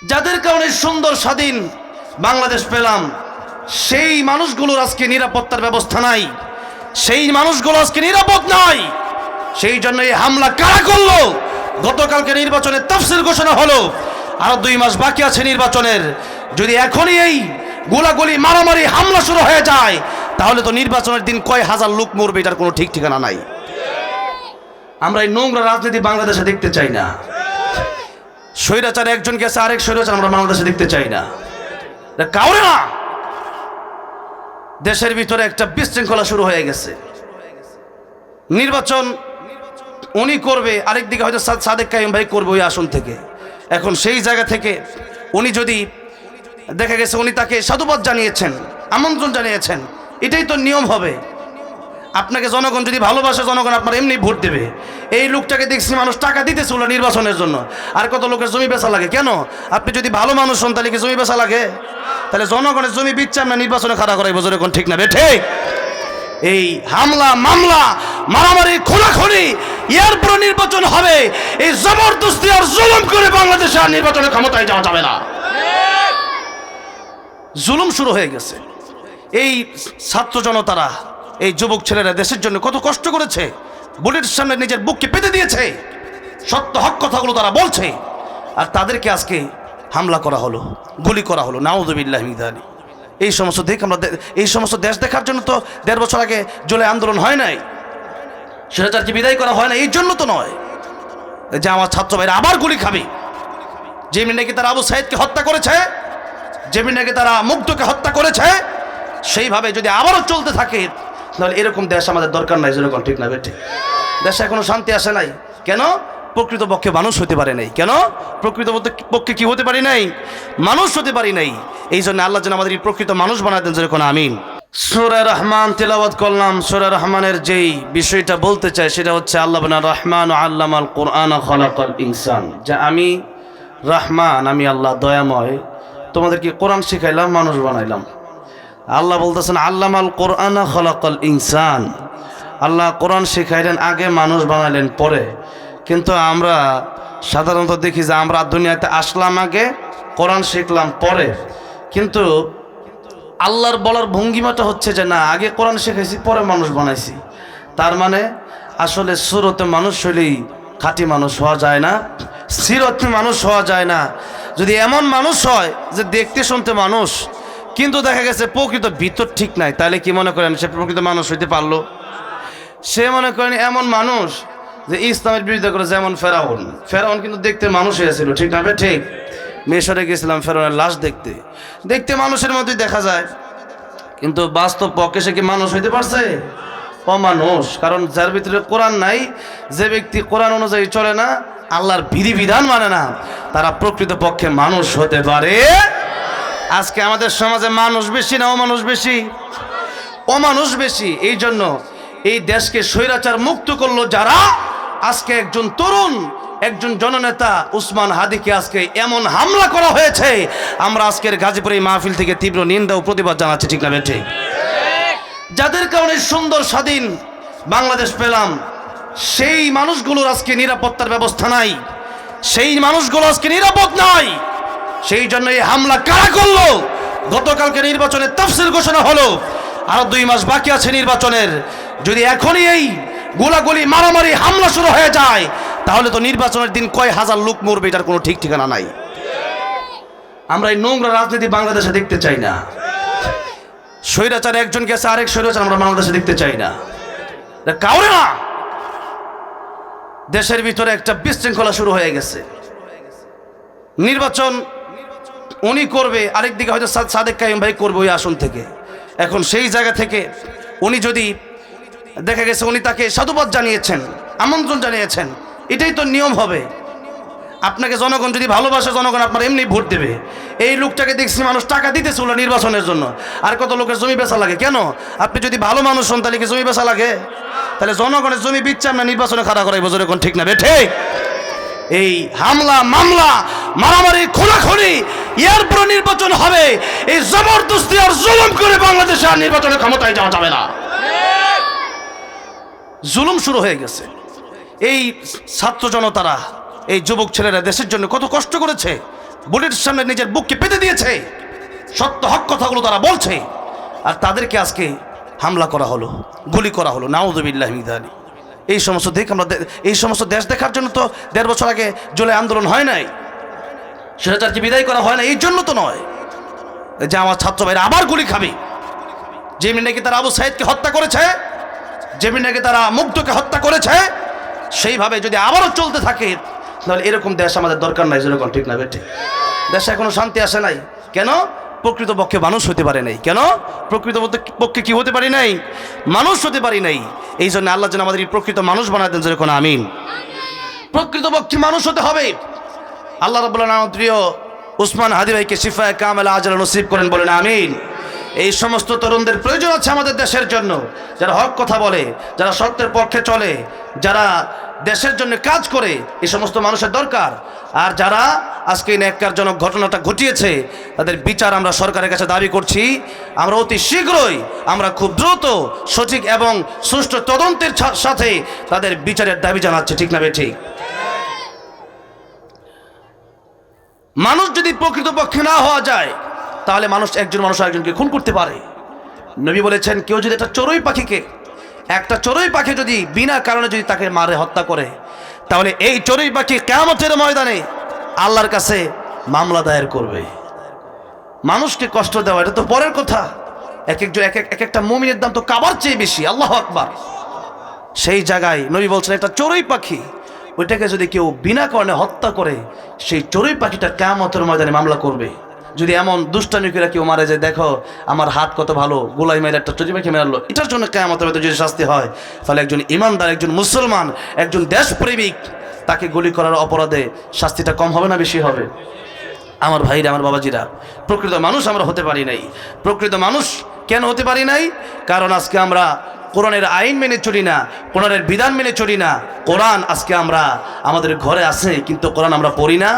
যাদের কারণে সুন্দর স্বাধীন বাংলাদেশ পেলাম, সেই মানুষগুলোর আজকে নিরাপত্তার ব্যবস্থা নাই, সেই মানুষগুলো আজকে নিরাপদ নয়। সেই জন্য এই হামলা কারা করলো? গতকালকে নির্বাচনের তাফসীর ঘোষণা হলো, আরো 2 মাস বাকি আছে নির্বাচনের। যদি এখনই এই গোলাগুলি মারামারি হামলা শুরু হয়ে যায়, তাহলে তো নির্বাচনের দিন কয় হাজার লোক মরবে, এটার কোনো ঠিক ঠিকানা নাই। আমরা এই নোংরা রাজনীতি বাংলাদেশে দেখতে চাই না। স্বৈরাচার একজন গেছে, আরেক স্বৈরাচার আমরা বাংলাদেশে দেখতে চাই না, কাউরে না। দেশের ভিতরে একটা বিশৃঙ্খলা শুরু হয়ে গেছে। নির্বাচন উনি করবে, আরেকদিকে হয়তো সাদেক কাইম ভাই করবে ওই আসন থেকে। এখন সেই জায়গা থেকে উনি যদি দেখা গেছে উনি তাকে সাধুবাদ জানিয়েছেন, আমন্ত্রণ জানিয়েছেন, এটাই তো নিয়ম হবে। আপনাকে জনগণ যদি ভালোবাসে, জনগণ আপনার এমনি ভোট দেবে। এই লোকটাকে দেখছি মানুষ টাকা দিতেছে ওলা নির্বাচনের জন্য। আর কত লোকের জমি বেচা লাগে কেন? আপনি যদি ভালো মানুষ হন তাহলে কি জমি বেচা লাগে? তাহলে জনগণের জমি বিচ্ছা আমরা নির্বাচনে খাড়া করাই বছর এখন ঠিক না বেঠে? এই হামলা মামলা মারামারি খোলাখুলি এরপর নির্বাচন হবে, এই জবরদস্তি আর জুলুম করে বাংলাদেশে আর নির্বাচনের ক্ষমতায় যাওয়া যাবে না। জুলুম শুরু হয়ে গেছে। এই ছাত্র জনতারা, এই যুবক ছেলেরা দেশের জন্য কত কষ্ট করেছে, বুলেটের সামনে নিজের বুককে পেতে দিয়েছে, সত্য হক কথাগুলো তারা বলছে, আর তাদেরকে আজকে হামলা করা হলো, গুলি করা হলো। নাউযুবিল্লাহি মিন যালিক। এই সমস্ত দেখ আমরা এই সমস্ত দেশ দেখার জন্য তো 1.5 বছর আগে জুলাই আন্দোলন হয় নাই, স্বৈরাচারকে বিদায় করা হয় না, এই জন্য তো নয় যে আমার ছাত্র ভাইরা আবার গুলি খাবে। যেমনি নাকি তারা আবু সাইদকে হত্যা করেছে, যেমনি নাকি তারা মুগ্ধকে হত্যা করেছে, সেইভাবে যদি আবারও চলতে থাকে তাহলে এরকম দেশ আমাদের দরকার নাই। যেরকম ঠিক না বেঠে? দেশে এখনো শান্তি আসে নাই কেন? প্রকৃতপক্ষে মানুষ হতে পারে নাই। কেন? প্রকৃতপক্ষে কি হতে পারি নাই? মানুষ হতে পারি নাই। এই জন্য আল্লাহ যেন আমাদের প্রকৃত মানুষ বানায় দেন। যেরকম আমিন। সূরা রহমান তেলাওয়াত করলাম। সূরা রহমানের যেই বিষয়টা বলতে চাই সেটা হচ্ছে আল্লাহ বলেন রহমান আল্লামাল কুরআন খলাকাল ইনসান, যে আমি রহমান, আমি আল্লাহ দয়াময়, তোমাদেরকে কোরআন শিখাইলাম, মানুষ বানাইলাম। আল্লাহ বলতেছেন আল্লামাল কুরআন খলাকাল ইনসান, আল্লাহ কোরআন শিখাইলেন আগে, মানুষ বানাইলেন পরে। কিন্তু আমরা সাধারণত দেখি যে আমরা দুনিয়াতে আসলাম আগে, কোরআন শিখলাম পরে। কিন্তু আল্লাহর বলার ভঙ্গিমাটা হচ্ছে যে না, আগে কোরআন শিখাইছি পরে মানুষ বানাইছি। তার মানে আসলে সুরতে মানুষ হলেই খাঁটি মানুষ হওয়া যায় না, সিরতে মানুষ হওয়া যায় না। যদি এমন মানুষ হয় যে দেখতে শুনতে মানুষ, কিন্তু দেখা গেছে প্রকৃত ভিতর ঠিক নাই, তাহলে কি মনে করেন সে প্রকৃত মানুষ হইতে পারলো? সে মনে করেন এমন মানুষ যে ইসলামের বিরুদ্ধে করে, যেমন ফেরাউন। ফেরাউন কিন্তু দেখতে মানুষ হয়েছিল, ঠিক না? ঠিক। মিশরে গেছিলাম ফেরাউনের লাশ দেখতে, দেখতে মানুষের মতোই দেখা যায়, কিন্তু বাস্তব পক্ষে সে কি মানুষ হইতে পারছে? অমানুষ। কারণ যার ভিতরে কোরআন নাই, যে ব্যক্তি কোরআন অনুযায়ী চলে না, আল্লাহর বিধিবিধান মানে না, তারা প্রকৃত পক্ষে মানুষ হতে পারে। আজকে আমাদের সমাজে মানুষ বেশি না অমানুষ বেশি? অমানুষ বেশি। এই জন্য এই দেশকে স্বৈরাচার মুক্ত করলো যারা, আজকে একজন তরুণ, একজন জননেতা উসমান হাদিকে আজকে এমন হামলা করা হয়েছে, আমরা আজকের গাজীপুর এই মাহফিল থেকে তীব্র নিন্দা ও প্রতিবাদ জানাচ্ছি, ঠিক না ঠিক? যাদের কারণে সুন্দর স্বাধীন বাংলাদেশ পেলাম, সেই মানুষগুলোর আজকে নিরাপত্তার ব্যবস্থা নাই, সেই মানুষগুলো আজকে নিরাপদ নয়। সেই জন্য এই হামলা কারা করলো? গতকালকে নির্বাচনের তাফসীর ঘোষণা হলো, আরো 2 মাস বাকি আছে নির্বাচনের। যদি এখনই এই গোলাগুলি মারামারি হামলা শুরু হয়ে যায়, তাহলে তো নির্বাচনের দিন কয় হাজার লোক মরবে, এটার কোনো ঠিক ঠিকানা নাই। আমরা এই নোংরা রাজনীতি বাংলাদেশে দেখতে চাই না। স্বৈরাচার একজন গেছে, আরেক স্বৈরাচার আমরা বাংলাদেশে দেখতে চাই না, কাউরে না। দেশের ভিতরে একটা বিশৃঙ্খলা শুরু হয়ে গেছে। নির্বাচন উনি করবে, আরেকদিকে হয়তো সাদেক কাইম ভাই করবে ওই আসন থেকে। এখন সেই জায়গা থেকে উনি যদি দেখা গেছে উনি তাকে সাধুবাদ জানিয়েছেন, আমন্ত্রণ জানিয়েছেন, এটাই তো নিয়ম হবে। আপনাকে জনগণ যদি ভালোবাসে, জনগণ আপনার এমনি ভোট দেবে। এই লোকটাকে দেখছি মানুষ টাকা দিতেছে ওলা নির্বাচনের জন্য। আর কত লোকের জমি বেচা লাগে কেন? আপনি যদি ভালো মানুষ হন তাহলে কি জমি বেচা লাগে? তাহলে জনগণের জমি বিচ্ছা আমরা নির্বাচনে খাড়া করাই বছর এখন ঠিক না বেঠে? এই হামলা মামলা মারামারি খোলাখুলি এরপর নির্বাচন হবে, এই জবরদস্তি আর জুলুম করে বাংলাদেশে আর নির্বাচনের ক্ষমতায় যাওয়া যাবে না। জুলুম শুরু হয়ে গেছে। এই ছাত্র জনতারা, এই যুবক ছেলেরা দেশের জন্য কত কষ্ট করেছে, বুলেটের সামনে নিজের বুককে পেতে দিয়েছে, সত্য হক কথাগুলো তারা বলছে, আর তাদেরকে আজকে হামলা করা হলো, গুলি করা হলো। নাউযুবিল্লাহি মিন যালিক। এই সমস্ত দেশ দেখার জন্য তো ১.৫ বছর আগে জুলাই আন্দোলন হয় নাই, স্বৈরাচারকে বিদায় করা হয় না এই জন্য তো নয় যে আমার ছাত্র ভাইরা আবার গুলি খাবে। যেমনি নাকি তারা আবু সাইদকে হত্যা করেছে, যেমনি নাকি তারা মুগ্ধকে হত্যা করেছে, সেইভাবে যদি আবারও চলতে থাকে তাহলে এরকম দেশ আমাদের দরকার নাই। যেরকম ঠিক না বেঠিক? দেশে এখনো শান্তি আসে নাই কেন? প্রকৃতপক্ষে মানুষ হতে পারে নাই। কেন? প্রকৃতপক্ষে কি হতে পারি নাই? মানুষ হতে পারি নাই। এই জন্য আল্লাহ যেন আমাদের এই প্রকৃত মানুষ বানায় দেন। যেরকম আমিন। প্রকৃতপক্ষে মানুষ হতে হবে। আল্লাহ রাব্বুল আলামিন প্রিয় উসমান হাদি ভাইকে শিফায়ে কামেলা আজল নসিব করেন, বলেন আমিন। এই সমস্ত তরুণদের প্রয়োজন আছে আমাদের দেশের জন্য, যারা হক কথা বলে, যারা সত্যের পক্ষে চলে, যারা দেশের জন্য কাজ করে, এই সমস্ত মানুষের দরকার। আর যারা আজকে এই ন্যাক্কারজনক ঘটনাটা ঘটিয়েছে তাদের বিচার আমরা সরকারের কাছে দাবি করছি। আমরা অতি শীঘ্রই, আমরা খুব দ্রুত সঠিক এবং সুষ্ঠু তদন্তের সাথে তাদের বিচারের দাবি জানাচ্ছি। ঠিক না ঠিক? মানুষ যদি প্রকৃতপক্ষে না হওয়া যায় তাহলে একজন মানুষ আরেকজনকে খুন করতে পারে। নবী বলেছেন, কেউ যদি একটা চড়ুই পাখি যদি বিনা কারণে যদি তাকে মারে হত্যা করে, তাহলে এই চড়ুই পাখি কিয়ামতের ময়দানে আল্লাহর কাছে মামলা দায়ের করবে। মানুষকে কষ্ট দেওয়া এটা তো পরের কথা। এক একটা মুমিনের দাম তো কাবার চেয়ে বেশি। আল্লাহু আকবার। সেই জায়গায় নবী বলছেন, একটা চড়ুই পাখি, ওইটাকে যদি কেউ বিনা কারণে হত্যা করে, সেই চড়ুই পাখিটা কিয়ামতের ময়দানে মামলা করবে। যদি এমন দুষ্টামি করে কেউ মারে, যে দেখো আমার হাত কত ভালো, গোলাই মেরে একটা চড়ুই পাখি মারলো, এটার জন্য কিয়ামতের ময়দানে যদি শাস্তি হয়, তাহলে একজন ইমানদার, একজন মুসলমান, একজন দেশপ্রেমিক, তাকে গুলি করার অপরাধে শাস্তিটা কম হবে না বেশি হবে? আমার ভাইরা, আমার বাবাজিরা, প্রকৃত মানুষ আমরা হতে পারি নাই। প্রকৃত মানুষ কেন হতে পারি নাই? কারণ আজকে আমরা কোরআনের আইন মেনে চলি না, কোরআনের বিধান মেনে চলি না। কোরআন আজকে আমাদের ঘরে আছে কিন্তু কোরআন আমরা পড়ি না।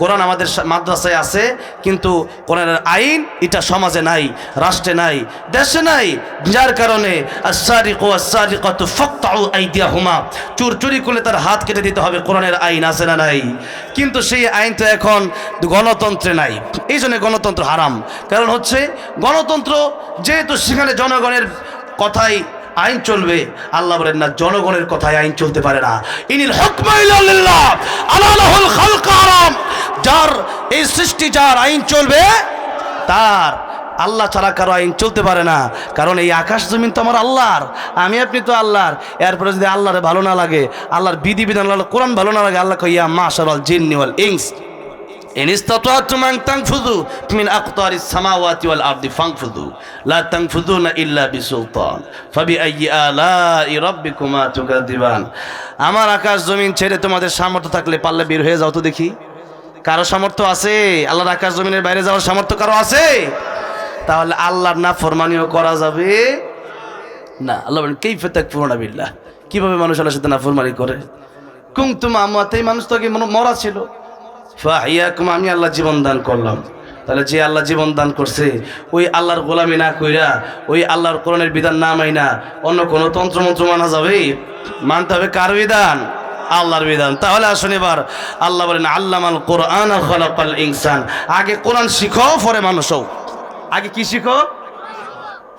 কোরআন আমাদের মাদ্রাসায় আছে কিন্তু কোরআনের আইন এটা সমাজে নাই, রাষ্ট্রে নাই, দেশে নাই। যার কারণে আস-সারিকু ওয়াস-সারিকাতু ফাকতাউ আইদিয়াহুমা, চোর চুরি করলে তার হাত কেটে দিতে হবে, কোরআনের আইন আছে না নাই? কিন্তু সেই আইন তো এখন গণতন্ত্রে নাই। এই জন্য গণতন্ত্র হারাম। কারণ হচ্ছে গণতন্ত্র যেহেতু সেখানে জনগণের কথাই আইন চলবে, আল্লাহ বলেন না জনগণের কথায় আইন চলতে পারে না। ইনিল হুকমু ইল্লা লিল্লাহ আলা লাহুল খালকু হারাম। যার এই সৃষ্টি, যার আইন চলবে, তার আল্লাহ ছাড়া কারো আইন চলতে পারে না। কারণ এই আকাশ জমিন তো আমার আল্লাহর, আমি আপনি তো আল্লাহর। এরপরে যদি আল্লাহরে ভালো না লাগে, আল্লাহর বিধিবিধান, আল্লাহর কোরআন ভালো না লাগে, আল্লাহ কইয়া মাশাআল জিন্নি ওয়াল ইনস ইন ইসতাতাতুম আন তানফুযু মিন আকতারিস সামাওয়াতি ওয়াল আরদি ফানফুযু লা তানফুযুনা ইল্লা বিসুলতান ফাবিআইয়ি আলাই রাব্বিকুমা তুকাযিবান। আমার আকাশ জমিন ছেড়ে তোমাদের সামর্থ্য থাকলে পারলে বের হয়ে যাও তো দেখি। কারো সামর্থ্য আছে? আল্লাহর আকাশ জমিনের বাইরে যাওয়ার সামর্থ্য কারো আছে? তাহলে আল্লাহর নাফরমানিও করা যাবে না। আল্লাহ বলেন, কাইফা তাকফুরুনা বিল্লাহ, কিভাবে মানুষ আল্লাহর সাথে নাফরমানি করে? কুনতুম আমওয়াতা, এই মানুষ তো আগে মরা ছিল। ফাহিয়াকুম, আমি আল্লাহ জীবন দান করলাম। তাহলে যে আল্লাহ জীবন দান করছে, ওই আল্লাহর গোলামি না কইরা, ওই আল্লাহর কোরআনের বিধান না মাইনা অন্য কোনো তন্ত্রমন্ত্র মানা যাবে? মানতে হবে কার বিধান? আল্লাহর বিধান। তাহলে আসুন এবার আল্লাহ বলেন, আল্লামাল কোরআন খালাকাল ইনসান। আগে কোরআন শিখো, পরে মানুষ হও। আগে কি শিখো,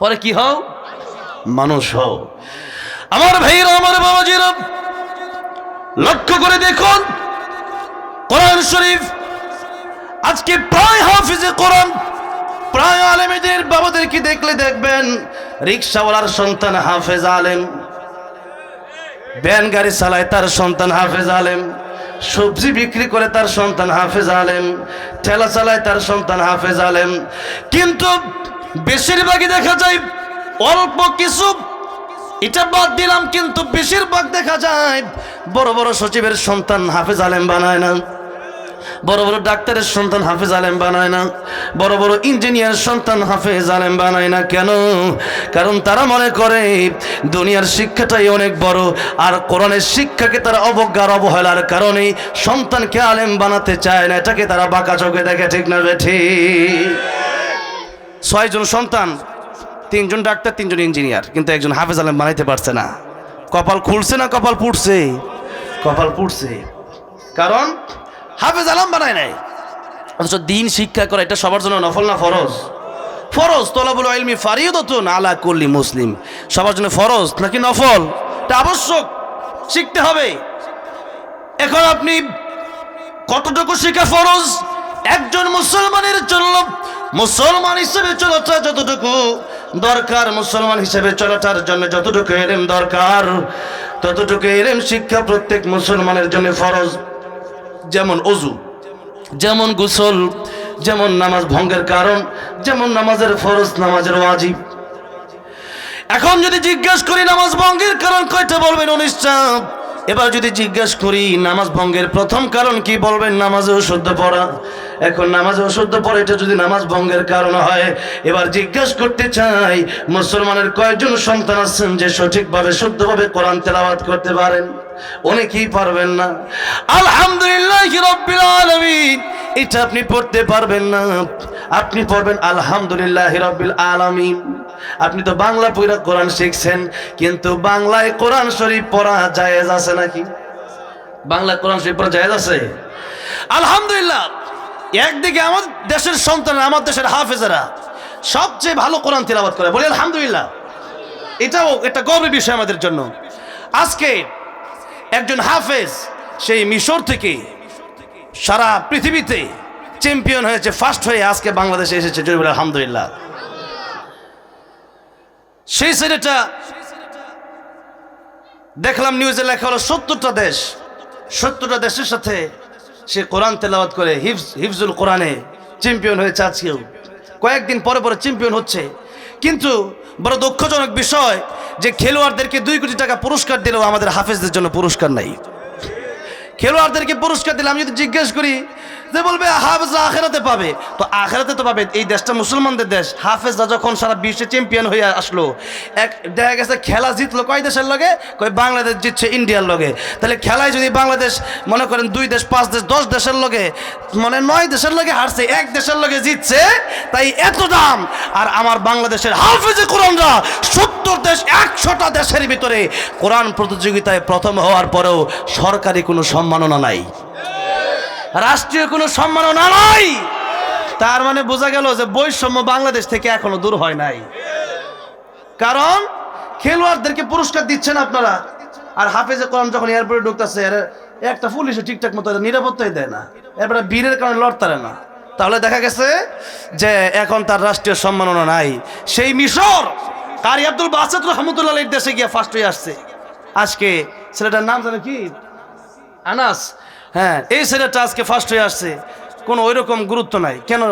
পরে কি হও? মানুষ হও। আমার ভাইরা, আমার বাবাজিরা, লক্ষ্য করে দেখুন, কোরআন শরীফ আজকে প্রায় হাফিজে কোরআন, প্রায় আলেমদের বাবাদেরকে দেখলে দেখবেন রিক্সাওয়ালার সন্তান হাফেজ আলেম, ভ্যান গাড়ি চালায় তার সন্তান হাফেজ আলেম, সবজি বিক্রি করে তার সন্তান হাফেজ আলেম, ঠেলা চালায় তার সন্তান হাফেজ আলেম। কিন্তু বেশিরভাগই দেখা যায় অল্প কিছু, এটা বাদ দিলাম, কিন্তু বেশিরভাগ দেখা যায় বড় বড় সচিবের সন্তান হাফেজ আলেম বানায় না, বড় বড় ডাক্তারের সন্তান হাফেজ আলেম বানায় না, বড় বড় ইঞ্জিনিয়ার সন্তান হাফেজ আলেম বানায় না। কেন? কারণ তারা মনে করে দুনিয়ার শিক্ষাটাই অনেক বড়, আর কোরআনের শিক্ষাকে তারা অবজ্ঞার অবহেলার কারণে সন্তানকে আলেম বানাতে চায় না। এটাকে তারা বাঁকা চোখে দেখে। ঠিক না ঠিক? 6 জন সন্তান, 3 জন ডাক্তার, 3 জন ইঞ্জিনিয়ার, কিন্তু একজন হাফেজ আলেম বানাইতে পারছে না। কপাল খুলছে না কপাল পুড়ছে? কপাল পুড়ছে। কারণ হাফেজ আলেম বানায় নাই। অথচ দিন শিক্ষা করা এটা সবার জন্য নফল না ফরজ? ফরজ। তলাবুল ইলমি ফারিদাতুন আলা কুল্লি মুসলিম, সবার জন্য ফরজ নাকি নফল? এটা আবশ্যক, শিখতে হবে। এখন আপনি কতটুকু শিখা ফরজ? একজন মুসলমানের জন্য মুসলমান হিসেবে চলাটা যতটুকু দরকার, মুসলমান হিসেবে চলাটার জন্য যতটুকু ইলম দরকার, ততটুকু ইলম শিক্ষা প্রত্যেক মুসলমানের জন্য ফরজ। যেমন ওযু, যেমন গোসল, যেমন নামাজ ভঙ্গের কারণ, যেমন নামাজের ফরজ, নামাজের ওয়াজিব। এখন যদি জিজ্ঞেস করি নামাজ ভঙ্গের কারণ কয়টা, বলবেন 19টা। এবার যদি জিজ্ঞেস করি নামাজ ভঙ্গের প্রথম কারণ কি, বলবেন নামাজে অশুদ্ধ পড়া। এখন নামাজে অশুদ্ধ পড়া এটা যদি নামাজ ভঙ্গের কারণ হয়, এবার জিজ্ঞেস করতে চাই মুসলমানের কয়জন সন্তান আছেন যে সঠিকভাবে শুদ্ধভাবে কোরআন তেলাওয়াত করতে পারেন? অনেকেই পারবেন না। আলহামদুলিল্লাহি রাব্বিল আলামিন এটা আপনি পড়তে পারবেন না, আপনি পড়বেন আলহামদুলিল্লাহি রাব্বিল আলামিন। আপনি তো বাংলা পড়া কোরআন শিখছেন, কিন্তু বাংলায় কোরআন শরীফ পড়া জায়েজ আছে নাকি? বাংলা কোরআন শরীফ পড়া জায়েজ আছে? আলহামদুলিল্লাহ। একদিকে আমাদের দেশের সন্তান, আমার দেশের হাফেজেরা সবচেয়ে ভালো কোরআন তিলাওয়াত করে, বলি আলহামদুলিল্লাহ। এটাও একটা গর্বের বিষয় আমাদের জন্য। আজকে একজন হাফেজ সেই মিশর থেকে সারা পৃথিবীতে চ্যাম্পিয়ন হয়েছে, ফার্স্ট হয়ে আজকে বাংলাদেশে এসেছে, জয় বলে আলহামদুলিল্লাহ। সেই ছেলেটা দেখলাম নিউজে লেখা হলো 70টা দেশের সাথে সে কোরআন তেলাওয়াত করে হিফজুল কোরআনে চ্যাম্পিয়ন হয়েছে। আজকেও কয়েকদিন পরে পরে চ্যাম্পিয়ন হচ্ছে। কিন্তু বড় দুঃখজনক বিষয় যে খেলোয়াড়দেরকে 2 কোটি টাকা পুরস্কার দিলেও আমাদের হাফেজদের জন্য পুরস্কার নাই। খেলোয়াড়দেরকে পুরস্কার দিলে আমি যদি জিজ্ঞেস করি যে বলবে হাফেজরা আখেরাতে পাবে, তো আখেরাতে তো পাবে। এই দেশটা মুসলমানদের দেশ। হাফেজরা যখন সারা বিশ্বে চ্যাম্পিয়ন হয়ে আসলো, দেখা গেছে খেলা জিতলো কয় দেশের লগে, কয় বাংলাদেশ জিতছে ইন্ডিয়ার লগে। তাহলে খেলায় যদি বাংলাদেশ মনে করেন 2 দেশ 5 দেশ 10 দেশের লগে, মানে 9 দেশের লগে হারছে, 1 দেশের লগে জিতছে, তাই এত দাম। আর আমার বাংলাদেশের হাফেজে কোরআনরা 70 দেশ 100টা দেশের ভিতরে কোরআন প্রতিযোগিতায় প্রথম হওয়ার পরেও সরকারি কোনো সম্মাননা নাই, রাষ্ট্রীয় কোনো সম্মাননা নাই। তার মানে বোঝা গেল যে বৈষম্য বাংলাদেশ থেকে এখনো দূর হয় নাই। কারণ খেলোয়াড়দেরকে পুরস্কার দিচ্ছেন আপনারা, আর হাফেজে কোরআন যখন এয়ারপোর্টে ঢুকতেছে একটা পুলিশে ঠিকঠাক মতো নিরাপত্তাই দেয় না, এরপরে বীরের কারণে লড়তারে না। তাহলে দেখা গেছে যে এখন তার রাষ্ট্রীয় সম্মাননা নাই। সেই মিশর কারি আব্দুল বাসেত রহমতুল্লাহ আলাইহির দেশে গিয়ে ফার্স্ট হয়ে আসছে। আজকে ছেলেটার নাম জানো কি? আনাস। হ্যাঁ, এই ছেলেটা আজকে ফার্স্ট হয়ে আসছে। কোনো ওই রকম গুরুত্ব নাই। কেন?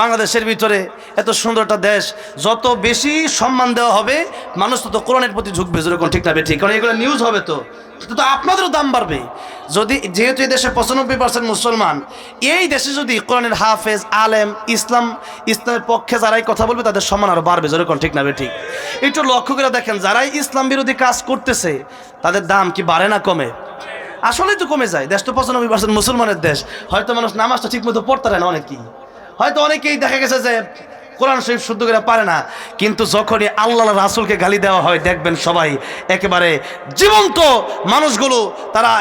বাংলাদেশের ভিতরে এত সুন্দর একটা দেশ, যত বেশি সম্মান দেওয়া হবে মানুষ তত কোরআনের প্রতি ঝুঁকবে, যেরকম ঠিক না ঠিক? কারণ এগুলো নিউজ হবে, তো আপনাদেরও দাম বাড়বে। যদি যেহেতু এই দেশে 95% মুসলমান, এই দেশে যদি কোরআনের হাফেজ আলেম ইসলামের পক্ষে যারাই কথা বলবে তাদের সম্মান আরও বাড়বে, যেরকম ঠিক না ঠিক? একটু লক্ষ্য করে দেখেন, যারাই ইসলাম বিরোধী কাজ করতেছে তাদের দাম কি বাড়ে না কমে? আসলেই তো কমে যায়। দেশ তো 95% মুসলমানের দেশ। হয়তো মানুষ নামাজটা ঠিক মতো পড়তে পারে না, অনেকেই হয়তো অনেকেই দেখা গেছে যে কোরআন শরীফ শুদ্ধ করে পারে না, কিন্তু যখনই আল্লাহ রাসূলকে গালি দেওয়া হয় দেখবেন সবাই একেবারে জীবন্ত মানুষগুলো, তারা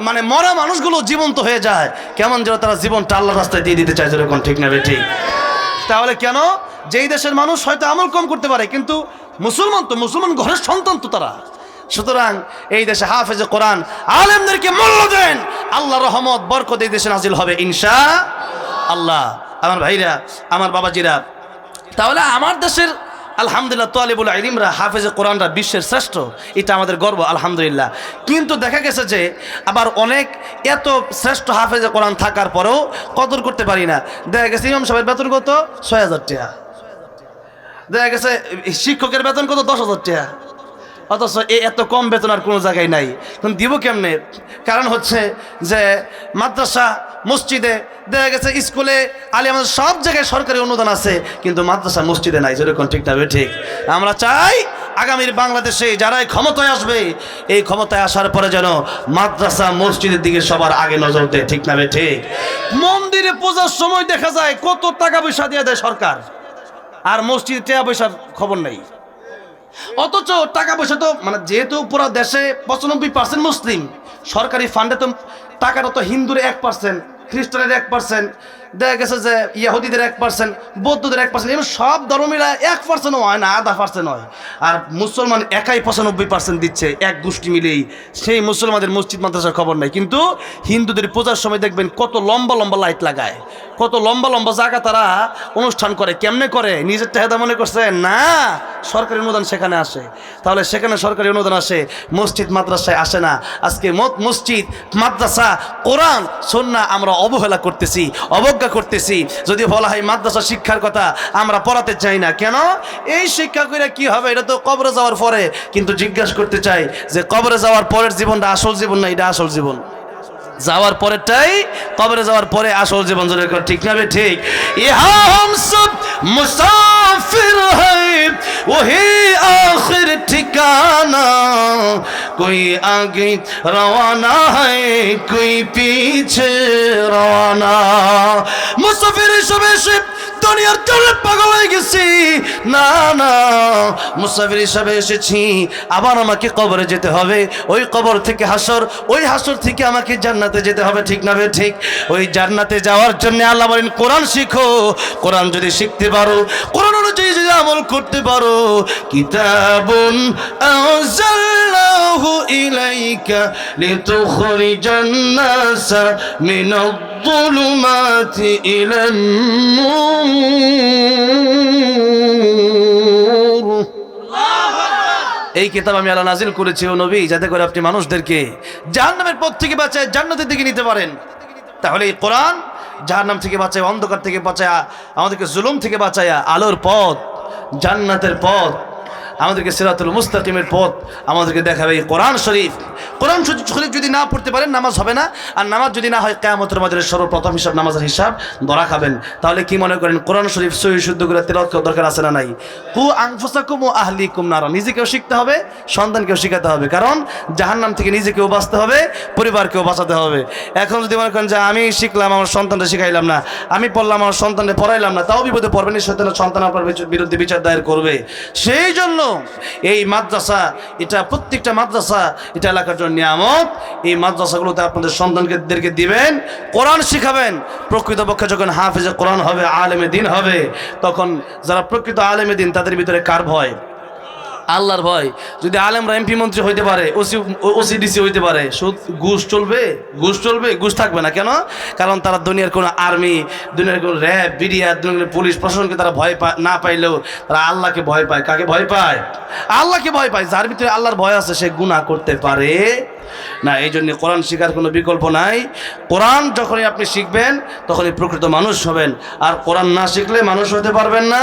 মানে মরা মানুষগুলো জীবন্ত হয়ে যায়, কেমন যেন তারা জীবনটা আল্লাহর রাস্তায় দিয়ে দিতে চায়, যেরকম ঠিক না ঠিক? তাহলে কেন? যেই দেশের মানুষ হয়তো আমল কম করতে পারে, কিন্তু মুসলমান ঘরের সন্তান তো তারা। সুতরাং এই দেশে হাফেজে কোরআন আলেমদেরকে মূল্য দেন, আল্লাহ রহমত বরকত এই দেশে নাজিল হবে ইনশাআল্লাহ। আমার ভাইরা, আমার বাবাজিরা, তাহলে আমার দেশের আলহামদুলিল্লাহ তালিবুল ইলমরা হাফেজে কোরআনরা বিশ্বের শ্রেষ্ঠ, এটা আমাদের গর্ব আলহামদুলিল্লাহ। কিন্তু দেখা গেছে যে আবার অনেক এত শ্রেষ্ঠ হাফেজে কোরআন থাকার পরেও কদর করতে পারি না। দেখা গেছে ইমাম সাহেবের বেতন কত? 6,000 টাকা। দেখা গেছে শিক্ষকের বেতন কত? 10,000 টাকা। অথচ এত কম বেতন আর কোনো জায়গায় নাই। কিন্তু দিব কেমনে? কারণ হচ্ছে যে মাদ্রাসা মসজিদে, দেখা গেছে স্কুলে আলী আমাদের সব জায়গায় সরকারি অনুদান আছে, কিন্তু মাদ্রাসা মসজিদে নাই, যেরকম ঠিক না ঠিক? আমরা চাই আগামীর বাংলাদেশে যারাই ক্ষমতায় আসবে, এই ক্ষমতায় আসার পরে যেন মাদ্রাসা মসজিদের দিকে সবার আগে নজর দেয়, ঠিক না ঠিক? মন্দিরে পূজার সময় দেখা যায় কত টাকা পয়সা দিয়ে দেয় সরকার, আর মসজিদে টাকা পয়সার খবর নেই। অথচ টাকা পয়সা তো মানে যেহেতু পুরো দেশে 95% মুসলিম, সরকারি ফান্ডে তো টাকাটা তো হিন্দুর 1%, খ্রিস্টানের 1%, দেখা গেছে যে ইহুদিদের 1%, বৌদ্ধদের 1%, এমন সব ধর্ম মিলা 1%ও হয় না, 0.5% হয়। আর মুসলমান একাই 95% দিচ্ছে, এক গোষ্ঠী মিলেই। সেই মুসলমানদের মসজিদ মাদ্রাসার খবর নাই। কিন্তু হিন্দুদের পূজার সময় দেখবেন কত লম্বা লম্বা লাইট লাগায়, কত লম্বা লম্বা জায়গা তারা অনুষ্ঠান করে। কেমনে করে? নিজের চাহিদা মনে করছে না, সরকারি অনুদান সেখানে আসে। তাহলে সেখানে সরকারি অনুদান আসে, মসজিদ মাদ্রাসায় আসে না। আজকে মসজিদ মাদ্রাসা কোরআন সুন্নাহ আমরা অবহেলা করতেছি, অবজ্ঞা করতেছি। যদি বলা হয় মাদ্রাসা শিক্ষার কথা, আমরা পড়াতে চাই না। কেন? এই শিক্ষা করে কি হবে? এটা তো কবরে যাওয়ার পরে। কিন্তু জিজ্ঞাসা করতে চাই যে কবরে যাওয়ার পরের জীবনটা আসল জীবন না এটা আসল জীবন? যাওয়ার পরেরটাই, কবরে যাওয়ার পরে আসল জীবন। জোরে করে ঠিক না বে ঠিক? ইহা হাম সব মুসাফির হ্যায় ওহি আখির ঠিকানা, কোই আগে রওয়ানা হ্যায় কোই পিছে রওয়ানা। মুসাফির হিসেবে এসে দুনিয়ার জন্য পাগল হয়ে গেছি না, না, মুসাফির হিসাবে এসেছি। আবার আমাকে কবরে যেতে হবে, ওই কবর থেকে হাসর, ওই হাসর থেকে আমাকে জান্নাতে যেতে হবে। ঠিক না বে ঠিক? ওই জান্নাতে যাওয়ার জন্য আল্লাহ বলেন কোরআন শিখো। কোরআন যদি শিখতে পারো, কোরআন অনুযায়ী যদি আমল করতে পারো, কিতাবুন আনজালনাহু ইলাইকা লিতুখরিজান নাসা মিনাদ যুলুমাতি ইলান নূর। এই কিতাব আমি আল্লাহ নাজিল করেছি ও নবী, যাতে করে আপনি মানুষদেরকে জাহান্নামের পথ থেকে বাঁচায় জান্নাতের দিকে নিতে পারেন। তাহলে এই কোরআন জাহান্নাম থেকে বাঁচায়, অন্ধকার থেকে বাঁচায়, আমাদেরকে জুলুম থেকে বাঁচায় আলোর পথ, জান্নাতের পথ, আমাদেরকে সিরাতুল মুস্তাকিমের পথ আমাদেরকে দেখাবে এই কোরআন শরীফ। কোরআন শরীফ যদি না পড়তে পারেন নামাজ হবে না। আর নামাজ যদি না হয়, কিয়ামতের মাঠে সর্বপ্রথম হিসাব নামাজের হিসাব ধরা খাবেন। তাহলে কি মনে করেন কোরআন শরীফ সহি শুদ্ধ করে তেলাওয়াত করার দরকার আছে না নাই? কু আনফুসাকুম ওয়া আহলিকুম নারা, নিজেকেও শিখতে হবে, সন্তানকেও শিখাতে হবে। কারণ জাহান্নাম থেকে নিজেকেও বাঁচতে হবে, পরিবারকেও বাঁচাতে হবে। এখন যদি মনে করেন যে আমি শিখলাম, আমার সন্তানকে শিখাইলাম না, আমি পড়লাম, আমার সন্তানকে পড়াইলাম না, তাও বিপদে পড়বেন। সন্তান আপনার বিরুদ্ধে বিচার দায়ের করবে। সেই জন্য এই মাদ্রাসা, এটা প্রত্যেকটা মাদ্রাসা এটা এলাকার জন্য নিয়ামত। এই মাদ্রাসাগুলোতে আপনাদের সন্তানদেরকে দিবেন, কোরআন শিখাবেন। প্রকৃতপক্ষে যখন হাফেজে কোরআন হবে, আলেমে দিন হবে, তখন যারা প্রকৃত আলেমে দিন তাদের ভিতরে কার ভয়? আল্লাহর ভয়। যদি আলেমরা এমপি মন্ত্রী হইতে পারে, ওসিডিসি হইতে পারে, ঘুষ চলবে? ঘুষ চলবে? ঘুষ থাকবে না। কেন? কারণ তারা দুনিয়ার কোনো আর্মি, দুনিয়ার কোনো র্যাব, বিডিআর, দুনিয়ার পুলিশ প্রশাসনকে তারা ভয় না পাইলেও তারা আল্লাহকে ভয় পায়। কাকে ভয় পায়? আল্লাহকে ভয় পায়। যার ভিতরে আল্লাহর ভয় আছে সে গুনাহ করতে পারে না। এই জন্য কোরআন শেখার কোনো বিকল্প নাই। কোরআন যখনই আপনি শিখবেন তখনই প্রকৃত মানুষ হবেন। আর কোরআন না শিখলে মানুষ হতে পারবেন না,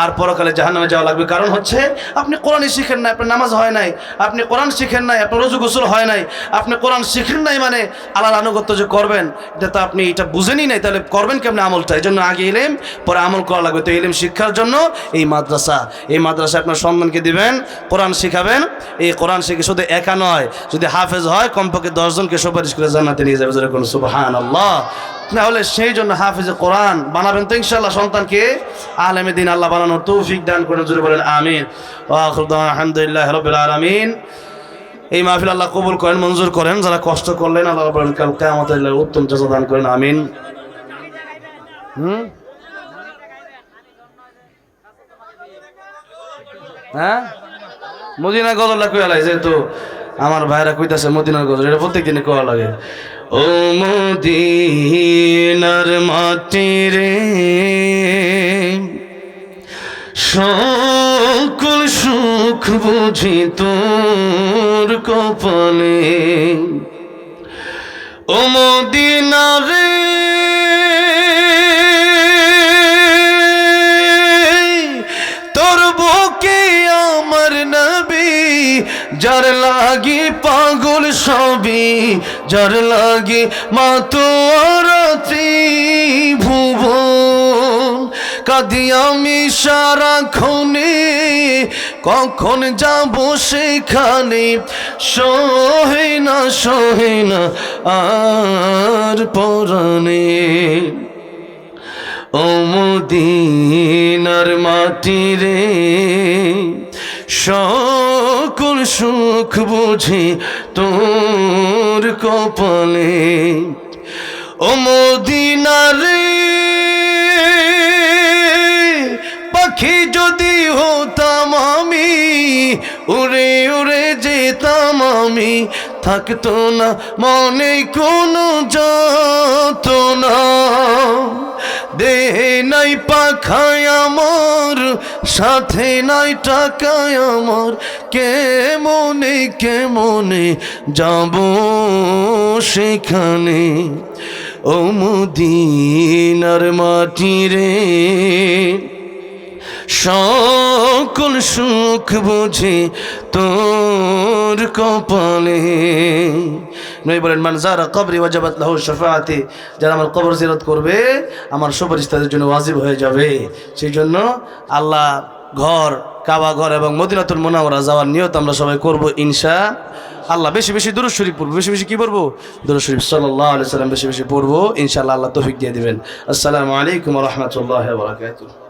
আর পরকালে জাহান্নামে যাওয়া লাগবে। কারণ হচ্ছে আপনি কোরআনই শিখেন নাই, আপনার নামাজ হয় নাই, আপনি কোরআন শিখেন নাই, আপনার রোজু গোসল হয় নাই, আপনি কোরআন শিখেন নাই, মানে আল্লাহর আনুগত্য যে করবেন এটা তো আপনি এটা বুঝেনই নাই, তাহলে করবেন কেমন আমলটা? এই জন্য আগে ইলম, পরে আমল করা লাগবে। তো ইলম শিক্ষার জন্য এই মাদ্রাসা, এই মাদ্রাসায় আপনার সন্তানকে দিবেন, কোরআন শিখাবেন। এই কোরআন শিখে শুধু একা নয়, যদি হাফেজ হয় কমপক্ষে 10 জনকে সুপারিশ করে জান্নাতে নিয়ে যাবে। যেরকম সুবহানাল্লাহ। না হলে সেই জন্য হাফেজে কোরআন বানাবেন তো ইনশাআল্লাহ। সন্তানকে আলেমে দিন আল্লাহ বানানোর তৌফিক দান করেন। জোরে বলেন আমিন। ওয়া আখিরু দাওয়ানা আলহামদুলিল্লাহি রাব্বিল আলামিন। এই মাহফিল আল্লাহ কবুল করেন, মঞ্জুর করেন। যারা কষ্ট করলেন আল্লাহ বলেন কাল কিয়ামতের উত্তম জাযা দান করেন। আমিন। হ্যাঁ, মদিনা গজল কইয়া লাগে, যেহেতু আমার ভাইরা কইতাছে মদিনার গজল, এটা প্রত্যেক দিনে কোয়া লাগে। ও মদিনার মাটি রে, সকল সুখ বুঝি তোর কপালে। ও মদিনা রে, তোর বুকে আমার নবী, যার লাগি পাগল সবই, যার লাগি মাতোয়ারা ত্রিভুবন। কাঁদি আমি সারাক্ষণে, কখন যাব সেখানে, সহে না আর পরাণে। ও মদিনার মাটি রে, সকল সুখ বুঝি তোর কপালে। ও মদিনা রে, উড়ে উড়ে যেতাম আমি, থাকতো না মনে কোনো যন্ত্রণা। দেহে নাই পাখায় আমার, সাথে নাই টাকায় আমার, কেমনে যাব সেখানে। ও মদিনার মাটি রে, সকল সুখ বুঝে তোর কপালে। নবী বলেন, মান যারা কবরি ওয়াজাবাত লাহু শাফাআতি, যারা আমার কবর জিয়ারত করবে আমার সুপারিশ তাদের জন্য ওয়াজিব হয়ে যাবে। সেই জন্য আল্লাহ ঘর, কাবা ঘর এবং মদিনাতুল মুনাওয়ারা যাওয়ার নিয়ত আমরা সবাই করব ইনশাআল্লাহ। বেশি বেশি দুরূদ শরীফ পড়বো, বেশি বেশি কি পড়বো? দুরূদ শরীফ সাল্লাল্লাহু আলাইহি ওয়াসাল্লাম বেশি বেশি পড়বো, ইনশাআল্লাহ আল্লাহ তৌফিক দিয়ে দিবেন। আসসালামু আলাইকুম ওয়া রাহমাতুল্লাহি ওয়া বারাকাতুহু।